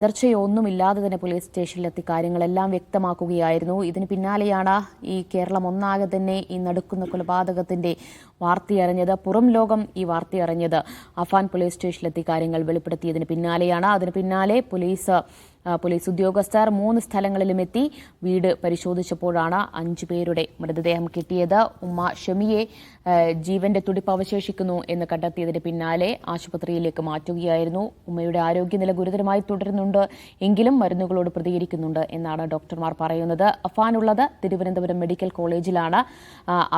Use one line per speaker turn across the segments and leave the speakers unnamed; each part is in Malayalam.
തുടർച്ചയൊന്നുമില്ലാതെ തന്നെ പോലീസ് സ്റ്റേഷനിലെത്തി കാര്യങ്ങളെല്ലാം വ്യക്തമാക്കുകയായിരുന്നു. ഇതിന് പിന്നാലെയാണ് ഈ കേരളം ഒന്നാകെ തന്നെ ഈ നടക്കുന്ന കൊലപാതകത്തിന്റെ വാർത്തയറിഞ്ഞത്. പുറം ലോകം ഈ വാർത്തയറിഞ്ഞത് അഫാൻ പോലീസ് സ്റ്റേഷനിലെത്തി കാര്യങ്ങൾ വെളിപ്പെടുത്തിയതിന് പിന്നാലെയാണ്. അതിന് പിന്നാലെ പോലീസ് ഉദ്യോഗസ്ഥർ 3 സ്ഥലങ്ങളിലും എത്തി വീട് പരിശോധിച്ചപ്പോഴാണ് 5 പേരുടെ മൃതദേഹം കിട്ടിയത്. ഉമ്മ ഷമിയെ ജീവന്റെ തുടിപ്പ് അവശേഷിക്കുന്നു എന്ന് കണ്ടെത്തിയതിന് പിന്നാലെ ആശുപത്രിയിലേക്ക് മാറ്റുകയായിരുന്നു. ഉമ്മയുടെ ആരോഗ്യനില ഗുരുതരമായി തുടരുന്നുണ്ട് എങ്കിലും മരുന്നുകളോട് പ്രതികരിക്കുന്നുണ്ട് എന്നാണ് ഡോക്ടർമാർ പറയുന്നത്. അഫാനുള്ളത് തിരുവനന്തപുരം മെഡിക്കൽ കോളേജിലാണ്.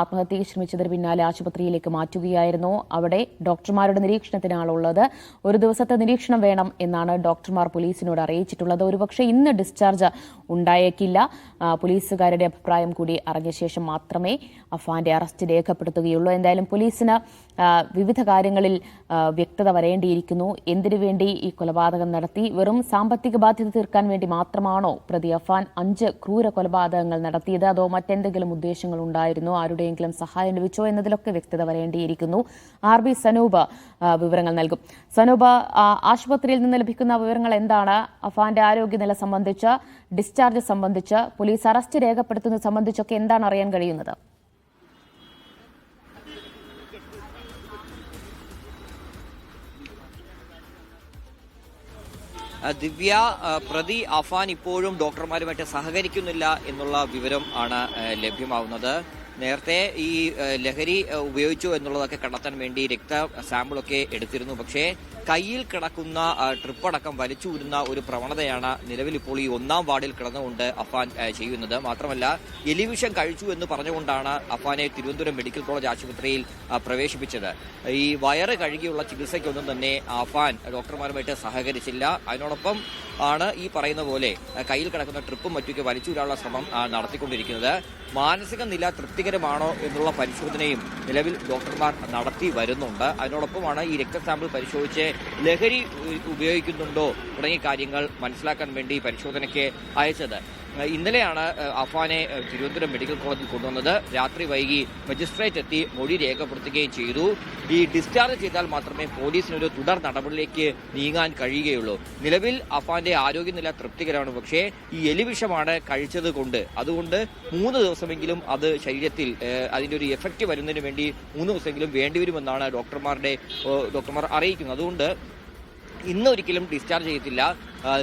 ആത്മഹത്യയ്ക്ക് ശ്രമിച്ചതിന് പിന്നാലെ ആശുപത്രിയിലേക്ക് മാറ്റുകയായിരുന്നു. അവിടെ ഡോക്ടർമാരുടെ നിരീക്ഷണത്തിനാണുള്ളത്. ഒരു ദിവസത്തെ നിരീക്ഷണം വേണം എന്നാണ് ഡോക്ടർമാർ പോലീസിനോട് അറിയിച്ചിട്ടുള്ളത്. ഒരുപക്ഷെ ഇന്ന് ഡിസ്ചാർജ് ഉണ്ടായേക്കില്ല. പോലീസുകാരുടെ അഭിപ്രായം കൂടി അറിഞ്ഞ ശേഷം മാത്രമേ അഫാന്റെ അറസ്റ്റ് രേഖപ്പെടുത്തുകയുള്ളൂ. എന്തായാലും പോലീസിന് വിവിധ കാര്യങ്ങളിൽ വ്യക്തത വരേണ്ടിയിരിക്കുന്നു. എന്തിനു വേണ്ടി ഈ കൊലപാതകം നടത്തി? വെറും സാമ്പത്തിക ബാധ്യത തീർക്കാൻ വേണ്ടി മാത്രമാണോ പ്രതി അഫാൻ 5 ക്രൂര കൊലപാതകങ്ങൾ നടത്തിയത്? അതോ മറ്റെന്തെങ്കിലും ഉദ്ദേശങ്ങൾ ഉണ്ടായിരുന്നോ? ആരുടെയെങ്കിലും സഹായം ലഭിച്ചോ എന്നതിലൊക്കെ വ്യക്തത വരേണ്ടിയിരിക്കുന്നു. RB സനൂപ് വിവരങ്ങൾ നൽകും. സനൂപ്, ആശുപത്രിയിൽ നിന്ന് ലഭിക്കുന്ന വിവരങ്ങൾ എന്താണ്? അഫാന്റെ ആരോഗ്യനില സംബന്ധിച്ച്, ഡിസ്ചാർജ് സംബന്ധിച്ച്, പോലീസ് അറസ്റ്റ് രേഖപ്പെടുത്തുന്നത് സംബന്ധിച്ചൊക്കെ എന്താണ് അറിയാൻ കഴിയുന്നത്?
ദിവ്യ, പ്രതി അഫാൻ ഇപ്പോഴും ഡോക്ടർമാരുമായിട്ട് സഹകരിക്കുന്നില്ല എന്നുള്ള വിവരം ആണ് ലഭ്യമാവുന്നത്. നേരത്തെ ഈ ലഹരി ഉപയോഗിച്ചു എന്നുള്ളതൊക്കെ കണ്ടെത്താൻ വേണ്ടി രക്ത സാമ്പിളൊക്കെ എടുത്തിരുന്നു. പക്ഷേ കയ്യിൽ കിടക്കുന്ന ട്രിപ്പടക്കം വലിച്ചൂരുന്ന ഒരു പ്രവണതയാണ് നിലവിൽ ഇപ്പോൾ ഈ 1-ാം വാർഡിൽ കിടന്നുകൊണ്ട് അഫാൻ ചെയ്യുന്നത്. മാത്രമല്ല, എലിവിഷം കഴിച്ചു എന്ന് പറഞ്ഞുകൊണ്ടാണ് അഫാനെ തിരുവനന്തപുരം മെഡിക്കൽ കോളേജ് ആശുപത്രിയിൽ പ്രവേശിപ്പിച്ചത്. ഈ വയറ് കഴുകിയുള്ള ചികിത്സയ്ക്കൊന്നും തന്നെ അഫാൻ ഡോക്ടർമാരുമായിട്ട് സഹകരിച്ചില്ല. അതിനോടൊപ്പം ആണ് ഈ പറയുന്ന പോലെ കയ്യിൽ കിടക്കുന്ന ട്രിപ്പും മറ്റൊക്കെ വലിച്ചൂരാനുള്ള ശ്രമം നടത്തിക്കൊണ്ടിരിക്കുന്നത്. മാനസിക നില തൃപ്തികരമാണോ എന്നുള്ള പരിശോധനയും നിലവിൽ ഡോക്ടർമാർ നടത്തി വരുന്നുണ്ട്. അതിനോടൊപ്പമാണ് ഈ രക്തസാമ്പിൾ പരിശോധിച്ച് ലഹരി ഉപയോഗിക്കുന്നുണ്ടോ തുടങ്ങിയ കാര്യങ്ങൾ മനസ്സിലാക്കാൻ വേണ്ടി പരിശോധനയ്ക്ക് അയച്ചത്. ഇന്നലെയാണ് അഫാനെ തിരുവനന്തപുരം മെഡിക്കൽ കോളേജിൽ കൊണ്ടുവന്നത്. രാത്രി വൈകി മജിസ്ട്രേറ്റ് എത്തി മൊഴി രേഖപ്പെടുത്തുകയും ചെയ്തു. ഈ ഡിസ്ചാർജ് ചെയ്താൽ മാത്രമേ പോലീസിനൊരു തുടർ നടപടിയിലേക്ക് നീങ്ങാൻ കഴിയുകയുള്ളൂ. നിലവിൽ അഫാന്റെ ആരോഗ്യനില തൃപ്തികരമാണ്. പക്ഷേ ഈ എലിവിഷമാണ് കഴിച്ചത് അതുകൊണ്ട് 3 ദിവസമെങ്കിലും അത് ശരീരത്തിൽ അതിന്റെ ഒരു എഫക്റ്റ് വരുന്നതിന് വേണ്ടി 3 ദിവസമെങ്കിലും വേണ്ടിവരുമെന്നാണ് ഡോക്ടർമാർ അറിയിക്കുന്നത്. അതുകൊണ്ട് ഇന്നൊരിക്കലും ഡിസ്ചാർജ് ചെയ്യത്തില്ല,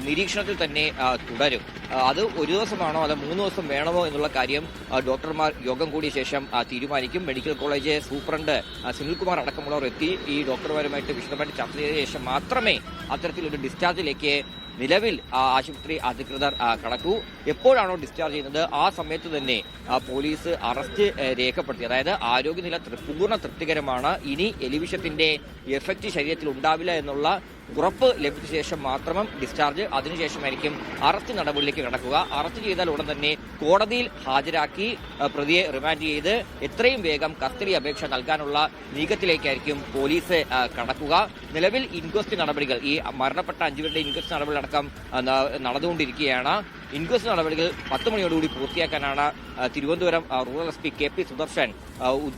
നിരീക്ഷണത്തിൽ തന്നെ തുടരും. അത് 1 ദിവസമാണോ അതോ 3 ദിവസം വേണമോ എന്നുള്ള കാര്യം ഡോക്ടർമാർ യോഗം കൂടിയ ശേഷം തീരുമാനിക്കും. മെഡിക്കൽ കോളേജ് സൂപ്രണ്ട് സുനിൽകുമാർ അടക്കമുള്ളവർ എത്തി ഈ ഡോക്ടർമാരുമായിട്ട് വിശദമായിട്ട് ചർച്ച ചെയ്ത ശേഷം മാത്രമേ അത്തരത്തിലൊരു ഡിസ്ചാർജിലേക്ക് നിലവിൽ ആശുപത്രി അധികൃതർ കടക്കൂ. എപ്പോഴാണോ ഡിസ്ചാർജ് ചെയ്യുന്നത് ആ സമയത്ത് തന്നെ പോലീസ് അറസ്റ്റ് രേഖപ്പെടുത്തി. അതായത് ആരോഗ്യനില പൂർണ്ണ തൃപ്തികരമാണ്, ഇനി എലിവിഷത്തിന്റെ എഫക്റ്റ് ശരീരത്തിൽ ഉണ്ടാവില്ല എന്നുള്ള ഉറപ്പ് ലഭിച്ച ശേഷം മാത്രം ഡിസ്ചാർജ്. അതിനുശേഷമായിരിക്കും അറസ്റ്റ് നടപടിയിലേക്ക് കടക്കുക. അറസ്റ്റ് ചെയ്താൽ ഉടൻ തന്നെ കോടതിയിൽ ഹാജരാക്കി പ്രതിയെ റിമാൻഡ് ചെയ്ത് എത്രയും വേഗം കസ്റ്റഡി അപേക്ഷ നൽകാനുള്ള നീക്കത്തിലേക്കായിരിക്കും പോലീസ് കടക്കുക. നിലവിൽ ഇൻക്വസ്റ്റ് നടപടികൾ, ഈ മരണപ്പെട്ട 5 പേരുടെ ഇൻക്വസ്റ്റ് നടപടികളടക്കം നടന്നുകൊണ്ടിരിക്കുകയാണ്. ഇൻക്വസ്റ്റ് നടപടികൾ 10 മണിയോടുകൂടി പൂർത്തിയാക്കാനാണ് Thiruvananthapuram rural SP KP Sudarshan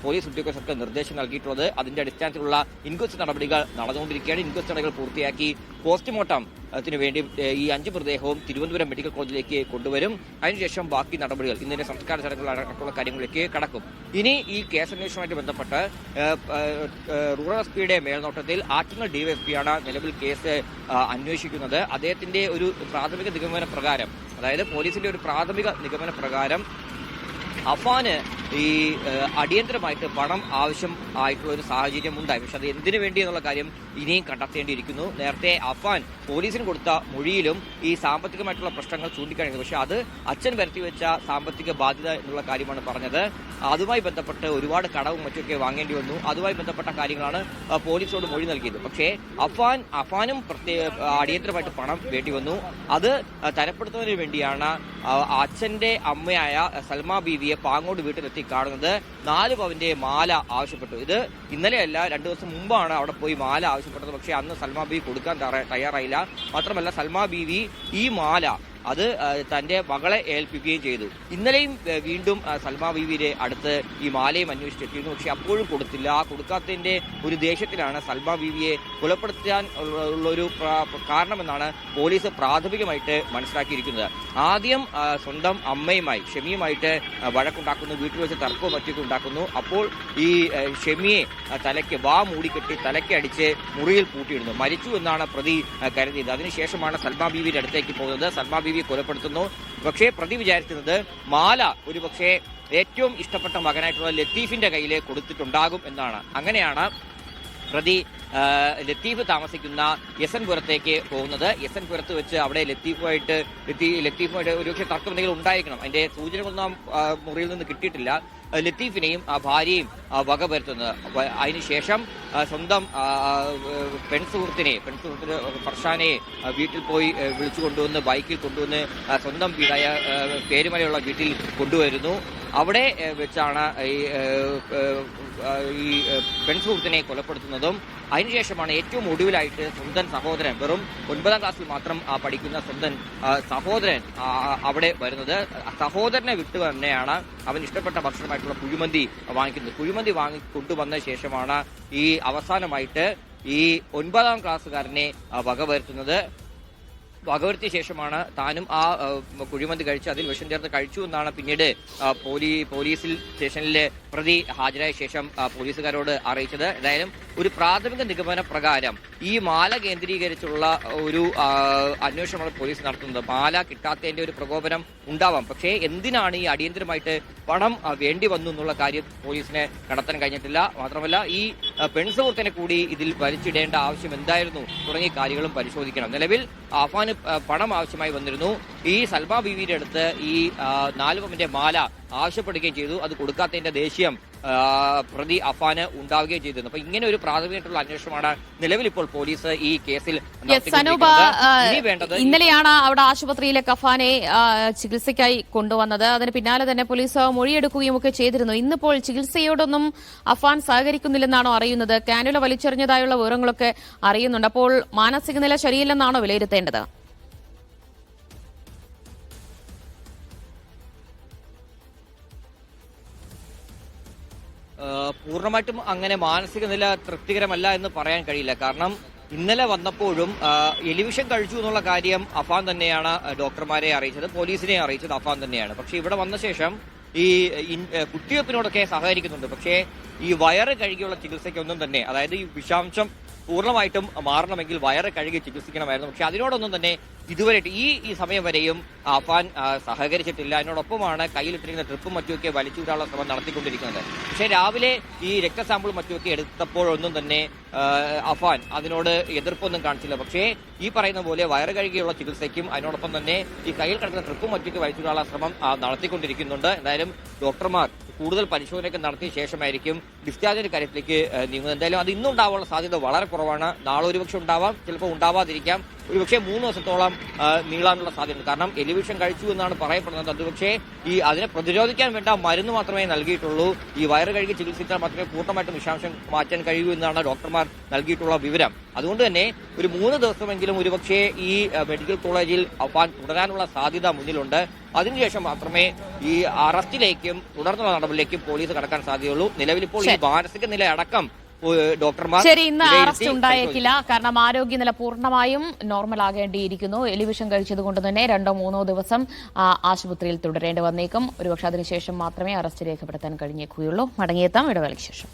police ഉദ്യോഗസ്ഥർക്ക് നിർദ്ദേശം നൽകിയിട്ടുള്ളത്. അതിന്റെ അടിസ്ഥാനത്തിലുള്ള ഇൻക്വസ്റ്റ് നടപടികൾ നടന്നുകൊണ്ടിരിക്കുകയാണ്. ഇൻക്വസ്റ്റ് നടപടികൾ പൂർത്തിയാക്കി പോസ്റ്റ്മോർട്ടത്തിന് വേണ്ടി ഈ 5 മൃതദേഹവും തിരുവനന്തപുരം മെഡിക്കൽ കോളേജിലേക്ക് കൊണ്ടുവരും. അതിനുശേഷം ബാക്കി നടപടികൾ, ഇന്നലെ സംസ്കാര ചടങ്ങുകൾ അടക്കമുള്ള കാര്യങ്ങളിലേക്ക് കടക്കും. ഇനി ഈ കേസന്വേഷണവുമായിട്ട് ബന്ധപ്പെട്ട് റൂറൽ SP മേൽനോട്ടത്തിൽ ആറ്റിങ്ങൽ DYSPയാണ് നിലവിൽ കേസ് അന്വേഷിക്കുന്നത്. അദ്ദേഹത്തിന്റെ ഒരു പ്രാഥമിക നിഗമന പ്രകാരം, അതായത് പോലീസിന്റെ ഒരു പ്രാഥമിക നിഗമന പ്രകാരം അഫാന് ഈ അടിയന്തരമായിട്ട് പണം ആവശ്യം ആയിട്ടുള്ള ഒരു സാഹചര്യം ഉണ്ടായി. പക്ഷെ അത് എന്തിനു വേണ്ടി എന്നുള്ള കാര്യം ഇനിയും കണ്ടെത്തേണ്ടിയിരിക്കുന്നു. നേരത്തെ അഫാൻ പോലീസിന് കൊടുത്ത മൊഴിയിലും ഈ സാമ്പത്തികമായിട്ടുള്ള പ്രശ്നങ്ങൾ ചൂണ്ടിക്കാണിക്കുന്നത്. പക്ഷെ അത് അച്ഛൻ വരുത്തിവെച്ച സാമ്പത്തിക ബാധ്യത എന്നുള്ള കാര്യമാണ് പറഞ്ഞത്. അതുമായി ബന്ധപ്പെട്ട് ഒരുപാട് കടവും മറ്റൊക്കെ വാങ്ങേണ്ടി വന്നു. അതുമായി ബന്ധപ്പെട്ട കാര്യങ്ങളാണ് പോലീസിനോട് മൊഴി നൽകിയത്. പക്ഷേ അഫാനും അടിയന്തരമായിട്ട് പണം വേണ്ടി വന്നു. അത് തരപ്പെടുത്തുന്നതിന് വേണ്ടിയാണ് അച്ഛന്റെ അമ്മയായ സൽമാ ബീവിയെ പാങ്ങോട് വീട്ടിലെത്തി കാണുന്നത്. 4 പവന്റെ മാല ആവശ്യപ്പെട്ടു. ഇത് ഇന്നലെയല്ല, 2 ദിവസം മുമ്പാണ് അവിടെ പോയി മാല ആവശ്യപ്പെട്ടത്. പക്ഷേ അന്ന് സൽമാ ബീവി കൊടുക്കാൻ തയ്യാറായില്ല. മാത്രമല്ല, സൽമാ ബീവി ഈ മാല അത് തന്റെ മകളെ ഏൽപ്പിക്കുകയും ചെയ്തു. ഇന്നലെയും വീണ്ടും സൽമാ ബീവിയുടെ അടുത്ത് ഈ മാലയും അന്വേഷിച്ചെത്തിയിരുന്നു. പക്ഷെ അപ്പോഴും കൊടുത്തില്ല. ആ കൊടുക്കാത്തതിന്റെ ഒരു ദേഷ്യത്തിലാണ് സൽമാ ബീവിയെ കൊലപ്പെടുത്താൻ ഉള്ളൊരു കാരണമെന്നാണ് പോലീസ് പ്രാഥമികമായിട്ട് മനസ്സിലാക്കിയിരിക്കുന്നത്. ആദ്യം സ്വന്തം അമ്മയുമായി ഷെമിയുമായിട്ട് വഴക്കുണ്ടാക്കുന്നു, വീട്ടിൽ വെച്ച് തർക്കവും മറ്റൊക്കെ ഉണ്ടാക്കുന്നു. അപ്പോൾ ഈ ഷെമിയെ തലയ്ക്ക് മൂടിക്കെട്ടി തലയ്ക്ക് അടിച്ച് മുറിയിൽ പൂട്ടിയിടുന്നു. മരിച്ചു എന്നാണ് പ്രതി കരുതിയത്. അതിനുശേഷമാണ് സൽമാ ബീവിയുടെ അടുത്തേക്ക് പോകുന്നത്. സൽമാ ബീവിയെ കൊലപ്പെടുത്തുന്നു. പക്ഷേ പ്രതി വിചാരിക്കുന്നത് മാല ഒരുപക്ഷെ ഏറ്റവും ഇഷ്ടപ്പെട്ട മകനായിട്ടുള്ള ലത്തീഫിന്റെ കയ്യിൽ കൊടുത്തിട്ടുണ്ടാകും എന്നാണ്. അങ്ങനെയാണ് പ്രതി ലത്തീഫ് താമസിക്കുന്ന യസൻപുരത്തേക്ക് പോകുന്നത്. യസൻപുരത്ത് വെച്ച് അവിടെ ലത്തീഫുമായിട്ട് ഒരുപക്ഷെ തർക്കം എന്തെങ്കിലും ഉണ്ടായിരിക്കണം. അതിന്റെ സൂചനകളൊന്നും മുറിയിൽ നിന്ന് കിട്ടിയിട്ടില്ല. ലത്തീഫിനെയും ഭാര്യയും വകവരുത്തുന്നത്. അതിനുശേഷം സ്വന്തം പെൺസുഹൃത്തിന് ഫർഷാനെ വീട്ടിൽ പോയി വിളിച്ചു കൊണ്ടുവന്ന് ബൈക്കിൽ കൊണ്ടുവന്ന് സ്വന്തം വീടായ പേരുമലയുള്ള വീട്ടിൽ കൊണ്ടുവരുന്നു. അവിടെ വെച്ചാണ് ഈ പെൺസുഹൃത്തിനെ കൊലപ്പെടുത്തുന്നതും. അതിനുശേഷമാണ് ഏറ്റവും ഒടുവിലായിട്ട് സ്വന്തം സഹോദരൻ, വെറും 9ാം ക്ലാസ്സിൽ മാത്രം പഠിക്കുന്ന സ്വന്തം സഹോദരൻ അവിടെ വരുന്നത്. സഹോദരനെ വിട്ടു തന്നെയാണ് അവൻ ഇഷ്ടപ്പെട്ട ഭക്ഷണമായിട്ടുള്ള കുഴിമന്തി വാങ്ങിക്കുന്നത്. കുഴിമന്തി കൊണ്ടുവന്ന ശേഷമാണ് ഈ അവസാനമായിട്ട് ഈ 9ാം ക്ലാസ്സുകാരനെ വകവരുത്തുന്നത്. വകവരുത്തിയ ശേഷമാണ് താനും ആ കുഴിമന്തി കഴിച്ച് അതിൽ വിഷം ചേർത്ത് കഴിച്ചു എന്നാണ് പിന്നീട് പോലീസിൽ സ്റ്റേഷനിലെ പ്രതി ഹാജരായ ശേഷം പോലീസുകാരോട് അറിയിച്ചത്. ഏതായാലും ഒരു പ്രാഥമിക നിഗമന പ്രകാരം ഈ മാല കേന്ദ്രീകരിച്ചുള്ള ഒരു അന്വേഷണമാണ് പോലീസ് നടത്തുന്നത്. മാല കിട്ടാത്തതിന്റെ ഒരു പ്രകോപനം ഉണ്ടാവാം. പക്ഷേ എന്തിനാണ് ഈ അടിയന്തരമായിട്ട് പണം വേണ്ടി വന്നു എന്നുള്ള കാര്യം പോലീസിന് കണ്ടെത്താൻ കഴിഞ്ഞിട്ടില്ല. മാത്രമല്ല ഈ പെൺസുഹൃത്തിനെ കൂടി ഇതിൽ വലിച്ചിടേണ്ട ആവശ്യം എന്തായിരുന്നു തുടങ്ങിയ കാര്യങ്ങളും പരിശോധിക്കണം. നിലവിൽ അഫാന് പണം ആവശ്യമായി വന്നിരുന്നു. ഈ സൽമാ ബീവിയുടെ അടുത്ത് ഈ 4 പവന്റെ മാല ആവശ്യപ്പെടുകയും ചെയ്തു. അത് കൊടുക്കാത്തതിന്റെ ദേഷ്യം പ്രതി അഫാന് ഉണ്ടാവുകയും ചെയ്തിരുന്നു. അപ്പൊ ഇങ്ങനെ ഒരു പ്രാഥമികമായിട്ടുള്ള അന്വേഷണമാണ് നിലവിൽ ഇപ്പോൾ പോലീസ് ഈ കേസിൽ
ഇന്നലെയാണ് അവിടെ ആശുപത്രിയിലേക്ക് അഫാനെ ചികിത്സയ്ക്കായി കൊണ്ടുവന്നത്. അതിന് പിന്നാലെ തന്നെ പോലീസ് മൊഴിയെടുക്കുകയും ഒക്കെ ചെയ്തിരുന്നു. ഇന്നിപ്പോൾ ചികിത്സയോടൊന്നും അഫാൻ സഹകരിക്കുന്നില്ലെന്നാണോ അറിയുന്നത്? കാനുല വലിച്ചെറിഞ്ഞതായുള്ള വിവരങ്ങളൊക്കെ അറിയുന്നുണ്ട്. അപ്പോൾ മാനസിക നില ശരിയല്ലെന്നാണോ വിലയിരുത്തേണ്ടത്?
പൂർണ്ണമായിട്ടും അങ്ങനെ മാനസിക നില തൃപ്തികരമല്ല എന്ന് പറയാൻ കഴിയില്ല. കാരണം ഇന്നലെ വന്നപ്പോഴും എലിവിഷൻ കഴിച്ചു എന്നുള്ള കാര്യം അഫാൻ തന്നെയാണ് ഡോക്ടർമാരെ അറിയിച്ചത്, പോലീസിനെ അറിയിച്ചത് അഫാൻ തന്നെയാണ്. പക്ഷെ ഇവിടെ വന്ന ശേഷം ഈ കുത്തിവെപ്പിനോടൊക്കെ സഹകരിക്കുന്നുണ്ട്. പക്ഷേ ഈ വയറ് കഴുകിയുള്ള ചികിത്സയ്ക്കൊന്നും തന്നെ, അതായത് ഈ വിഷാംശം പൂർണ്ണമായിട്ടും മാറണമെങ്കിൽ വയറ് കഴുകി ചികിത്സിക്കണമായിരുന്നു. പക്ഷെ അതിനോടൊന്നും തന്നെ ഇതുവരെ ഈ സമയം വരെയും അഫാൻ സഹകരിച്ചിട്ടില്ല. അതിനോടൊപ്പമാണ് കയ്യിലിട്ടിരിക്കുന്ന ട്രിപ്പും മറ്റുമൊക്കെ വലിച്ചുവിടാനുള്ള ശ്രമം നടത്തിക്കൊണ്ടിരിക്കുന്നത്. പക്ഷേ രാവിലെ ഈ രക്തസാമ്പിൾ മറ്റുമൊക്കെ എടുത്തപ്പോഴൊന്നും തന്നെ അഫാൻ അതിനോട് എതിർപ്പൊന്നും കാണിച്ചില്ല. പക്ഷേ ഈ പറയുന്ന പോലെ വയറ് കഴുകിയുള്ള ചികിത്സയ്ക്കും അതിനോടൊപ്പം തന്നെ ഈ കയ്യിൽ കിടക്കുന്ന ട്രിപ്പും മറ്റുമൊക്കെ വലിച്ചുവിടാനുള്ള ശ്രമം നടത്തിക്കൊണ്ടിരിക്കുന്നുണ്ട്. എന്തായാലും ഡോക്ടർമാർ കൂടുതൽ പരിശോധനയൊക്കെ നടത്തിയ ശേഷമായിരിക്കും ഡിസ്ചാർജിന്റെ കാര്യത്തിലേക്ക് നീങ്ങുന്നത്. എന്തായാലും അത് ഇന്നും ഉണ്ടാവാനുള്ള സാധ്യത വളരെ കുറവാണ്. നാളെ ഒരുപക്ഷെ ഉണ്ടാവാം, ചിലപ്പോൾ ഉണ്ടാവാതിരിക്കാം. ഒരുപക്ഷെ 3 ദിവസത്തോളം നീളാനുള്ള സാധ്യതയുണ്ട്. കാരണം എലിവിഷൻ കഴിച്ചു എന്നാണ് പറയപ്പെടുന്നത്. അതുപക്ഷെ അതിനെ പ്രതിരോധിക്കാൻ വേണ്ട മരുന്ന് മാത്രമേ നൽകിയിട്ടുള്ളൂ. ഈ വയറ് കഴുകി ചികിത്സിച്ചാൽ മാത്രമേ പൂർണ്ണമായിട്ടും വിഷാംശം മാറ്റാൻ കഴിയൂ എന്നാണ് ഡോക്ടർമാർ നൽകിയിട്ടുള്ള വിവരം. അതുകൊണ്ട് തന്നെ ഒരു 3 ദിവസമെങ്കിലും ഒരുപക്ഷെ ഈ മെഡിക്കൽ കോളേജിൽ അഫാൻ തുടരാനുള്ള സാധ്യത മുന്നിലുണ്ട്. അതിനുശേഷം മാത്രമേ ഈ അറസ്റ്റിലേക്കും തുടർന്നുള്ള നടപടിയിലേക്കും പോലീസ് കടക്കാൻ സാധ്യതയുള്ളൂ. നിലവിലിപ്പോൾ ഈ മാനസിക നില അടക്കം ഡോക്ടർമാർ
ശരി, ഇന്ന് അറസ്റ്റ് ഉണ്ടായേക്കില്ല. കാരണം ആരോഗ്യനില പൂർണ്ണമായും നോർമൽ ആകേണ്ടിയിരിക്കുന്നു. എലിവിഷം കഴിച്ചതുകൊണ്ട് തന്നെ 2-3 ദിവസം ആശുപത്രിയിൽ തുടരേണ്ടി വന്നേക്കും. ഒരുപക്ഷെ അതിനുശേഷം മാത്രമേ അറസ്റ്റ് രേഖപ്പെടുത്താൻ കഴിഞ്ഞേക്കുകയുള്ളൂ. മടങ്ങിയെത്താം ഇടവേളയ്ക്ക് ശേഷം.